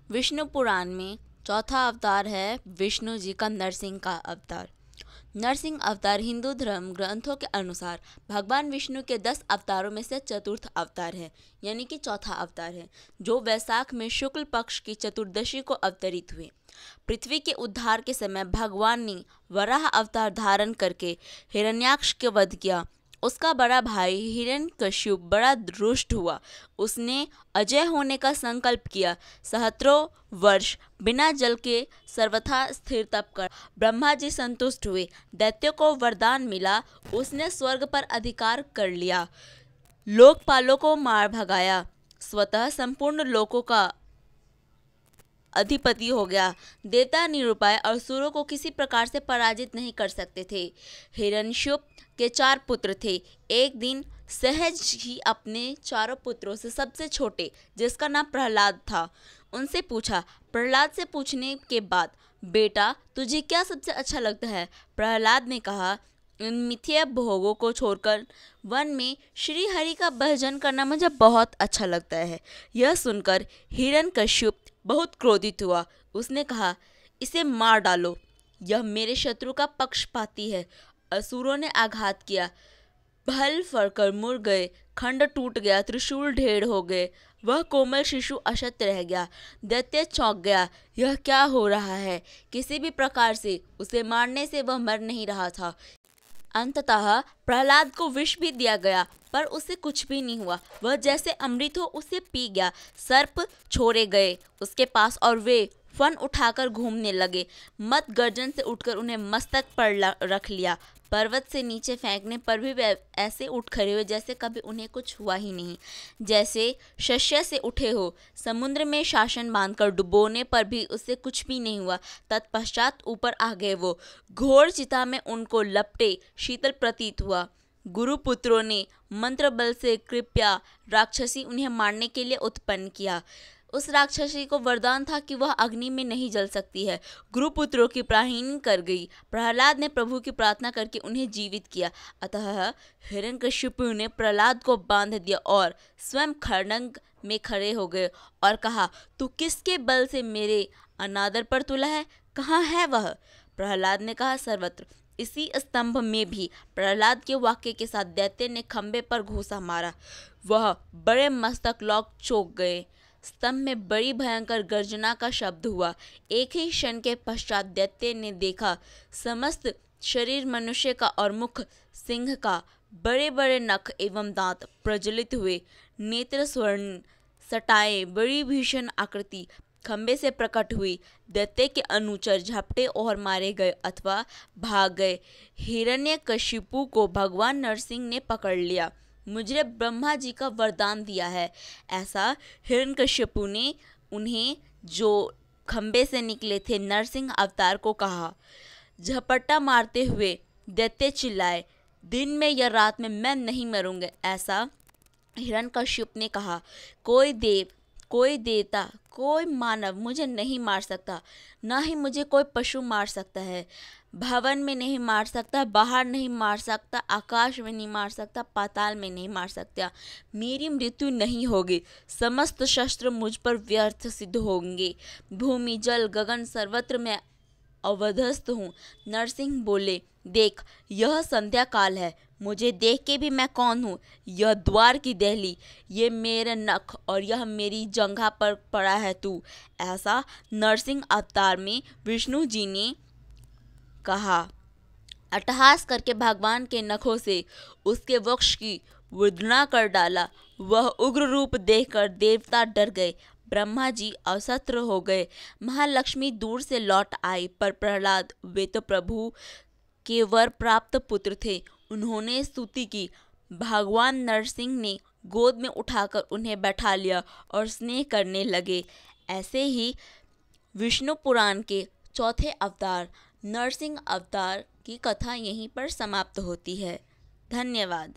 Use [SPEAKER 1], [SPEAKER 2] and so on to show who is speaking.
[SPEAKER 1] विष्णु पुराण में चौथा अवतार है विष्णु जी का नरसिंह का अवतार। नरसिंह अवतार हिंदू धर्म ग्रंथों के अनुसार भगवान विष्णु के 10 अवतारों में से चतुर्थ अवतार है, यानी कि चौथा अवतार है, जो वैशाख में शुक्ल पक्ष की चतुर्दशी को अवतरित हुए। पृथ्वी के उद्धार के समय भगवान ने वराह अवतार धारण करके हिरण्याक्ष के वध किया। उसका बड़ा भाई हिरण्यकश्यप बड़ा रुष्ट हुआ। उसने अजय होने का संकल्प किया। सहस्त्रों वर्ष बिना जल के सर्वथा स्थिर तप कर ब्रह्मा जी संतुष्ट हुए। दैत्यों को वरदान मिला। उसने स्वर्ग पर अधिकार कर लिया, लोकपालों को मार भगाया, स्वतः संपूर्ण लोकों का अधिपति हो गया। देवता निरुपाय और असुरों को किसी प्रकार से पराजित नहीं कर सकते थे। हिरण्यकश्यप के 4 पुत्र थे। एक दिन सहज ही अपने चारों पुत्रों से सबसे छोटे, जिसका नाम प्रहलाद था, उनसे पूछा। प्रहलाद से पूछने के बाद, बेटा तुझे क्या सबसे अच्छा लगता है? प्रहलाद ने कहा, इन मिथ्या भोगों को छोड़कर वन में श्री हरि का भजन करना मुझे बहुत अच्छा लगता है। यह सुनकर हिरण्यकश्यप बहुत क्रोधित हुआ। उसने कहा, इसे मार डालो, यह मेरे शत्रु का पक्षपाती है। असुरों ने आघात किया, भल फरकर मुड़ गए, खंड टूट गया, त्रिशूल ढेर हो गए। वह कोमल शिशु अशक्त रह गया। दैत्य चौंक गया, यह क्या हो रहा है? किसी भी प्रकार से उसे मारने से वह मर नहीं रहा था। अंततः प्रहलाद को विष भी दिया गया, पर उसे कुछ भी नहीं हुआ। वह जैसे अमृत हो उसे पी गया। सर्प छोड़े गए उसके पास और वे फन उठाकर घूमने लगे। मत गर्जन से उठकर उन्हें मस्तक पर रख लिया। पर्वत से नीचे फेंकने पर भी वे ऐसे उठ खड़े हुए जैसे कभी उन्हें कुछ हुआ ही नहीं, जैसे शस्य से उठे हो। समुद्र में शासन बांधकर डुबोने पर भी उससे कुछ भी नहीं हुआ। तत्पश्चात ऊपर आ गए वो। घोर चिता में उनको लपटे शीतल प्रतीत हुआ। गुरुपुत्रों ने मंत्र बल से कृपया राक्षसी उन्हें मारने के लिए उत्पन्न किया। उस राक्षसी को वरदान था कि वह अग्नि में नहीं जल सकती है। गुरुपुत्रों की प्राणहीन कर गई। प्रहलाद ने प्रभु की प्रार्थना करके उन्हें जीवित किया। अतः हिरण्यकश्यपु ने प्रहलाद को बांध दिया और स्वयं खड़ंग में खड़े हो गए और कहा, तू किसके बल से मेरे अनादर पर तुला है? कहाँ है वह? प्रहलाद ने कहा, सर्वत्र। इसी स्तंभ में भी प्रहलाद के वाक्य के साथ दैत्य ने खंबे पर घूसा मारा। वह बड़े मस्तक लोग चौंक गए। स्तंभ में बड़ी भयंकर गर्जना का शब्द हुआ। एक ही क्षण के पश्चात दैत्य ने देखा, समस्त शरीर मनुष्य का और मुख सिंह का, बड़े बड़े नख एवं दांत प्रज्वलित हुए, नेत्र स्वर्ण, सटाएं, बड़ी भीषण आकृति खंबे से प्रकट हुई। दैत्य के अनुचर झपटे और मारे गए अथवा भाग गए। हिरण्यकशिपु को भगवान नरसिंह ने पकड़ लिया। मुझे ब्रह्मा जी का वरदान दिया है, ऐसा हिरण्यकशिपु ने उन्हें जो खंबे से निकले थे नरसिंह अवतार को कहा। झपट्टा मारते हुए दैत्य चिल्लाए, दिन में या रात में मैं नहीं मरूंगा। ऐसा हिरण्यकशिपु ने कहा, कोई देव, कोई देवता, कोई मानव मुझे नहीं मार सकता, ना ही मुझे कोई पशु मार सकता है। भवन में नहीं मार सकता, बाहर नहीं मार सकता, आकाश में नहीं मार सकता, पाताल में नहीं मार सकता। मेरी मृत्यु नहीं होगी। समस्त शस्त्र मुझ पर व्यर्थ सिद्ध होंगे। भूमि, जल, गगन सर्वत्र मैं अवधस्त हूँ। नरसिंह बोले, देख, यह संध्या काल है। मुझे देख के भी मैं कौन हूँ? यह द्वार की दहली, ये मेरे नख और यह मेरी जंघा पर पड़ा है तू। ऐसा नरसिंह अवतार में विष्णु जी ने कहा। अट्टहास करके भगवान के नखों से उसके वक्ष की वेदना कर डाला। वह उग्र रूप देखकर देवता डर गए। ब्रह्मा जी अशस्त्र हो गए। महालक्ष्मी दूर से लौट आई, पर प्रहलाद, वे तो प्रभु के वर प्राप्त पुत्र थे, उन्होंने स्तुति की। भगवान नरसिंह ने गोद में उठाकर उन्हें बैठा लिया और स्नेह करने लगे। ऐसे ही विष्णु पुराण के चौथे अवतार नरसिंह अवतार की कथा यहीं पर समाप्त होती है। धन्यवाद।